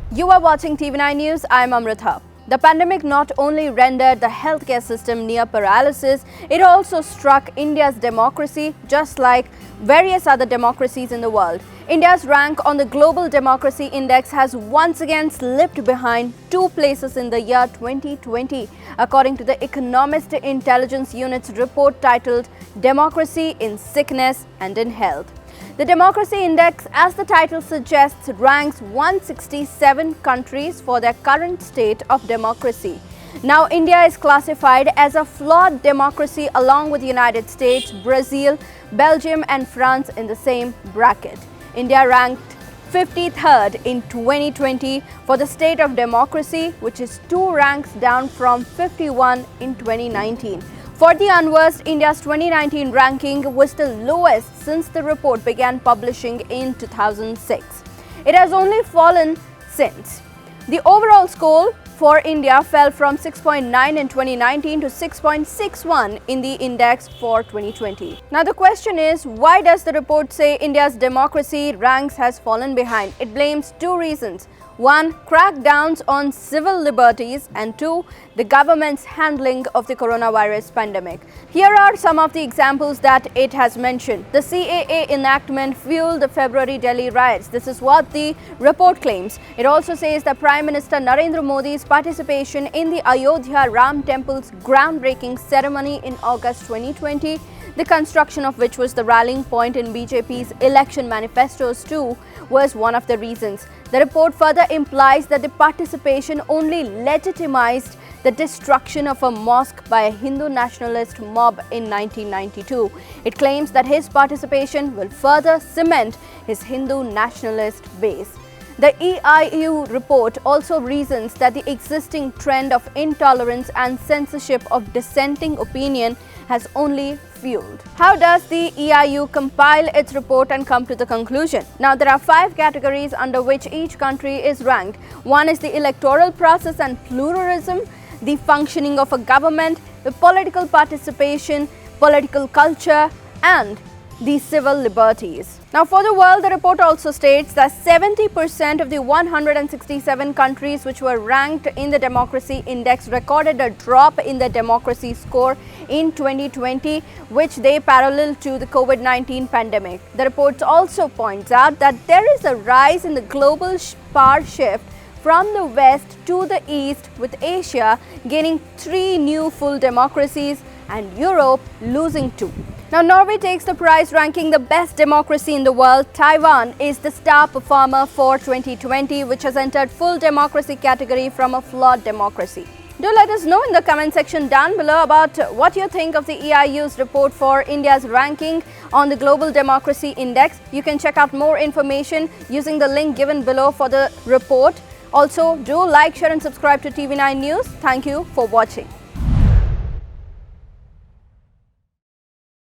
You are watching TV9 News. I am Amrita. The pandemic not only rendered the healthcare system near paralysis, it also struck India's democracy, just like various other democracies in the world. India's rank on the Global Democracy Index has once again slipped behind 2 places in the year 2020, according to the Economist Intelligence Unit's report titled Democracy in Sickness and in Health. The Democracy Index, as the title suggests, ranks 167 countries for their current state of democracy. Now, India is classified as a flawed democracy along with the United States, Brazil, Belgium and France in the same bracket. India ranked 53rd in 2020 for the state of democracy, which is 2 ranks down from 51 in 2019. For the unversed, India's 2019 ranking was the lowest since the report began publishing in 2006. It has only fallen since. The overall score for India fell from 6.9 in 2019 to 6.61 in the index for 2020. Now the question is, why does the report say India's democracy ranks has fallen behind? It blames 2 reasons. 1. Crackdowns on civil liberties, and 2. The government's handling of the coronavirus pandemic. Here are some of the examples that it has mentioned. The CAA enactment fueled the February Delhi riots. This is what the report claims. It also says that Prime Minister Narendra Modi's participation in the Ayodhya Ram Temple's groundbreaking ceremony in August 2020, the construction of which was the rallying point in BJP's election manifestos too, was one of the reasons. The report further implies that the participation only legitimized the destruction of a mosque by a Hindu nationalist mob in 1992. It claims that his participation will further cement his Hindu nationalist base. The EIU report also reasons that the existing trend of intolerance and censorship of dissenting opinion has only fueled. How does the EIU compile its report and come to the conclusion? Now, there are 5 categories under which each country is ranked. 1 is the electoral process and pluralism, the functioning of a government, the political participation, political culture, and the civil liberties. Now, for the world, the report also states that 70% of the 167 countries which were ranked in the Democracy Index recorded a drop in the democracy score in 2020, which they parallel to the COVID-19 pandemic. The report also points out that there is a rise in the global power shift from the west to the east, with Asia gaining 3 new full democracies and Europe losing 2. Now, Norway takes the prize, ranking the best democracy in the world. Taiwan is the star performer for 2020, which has entered full democracy category from a flawed democracy. Do let us know in the comment section down below about what you think of the EIU's report for India's ranking on the Global Democracy Index. You can check out more information using the link given below for the report. Also, do like, share and subscribe to TV9 News. Thank you for watching.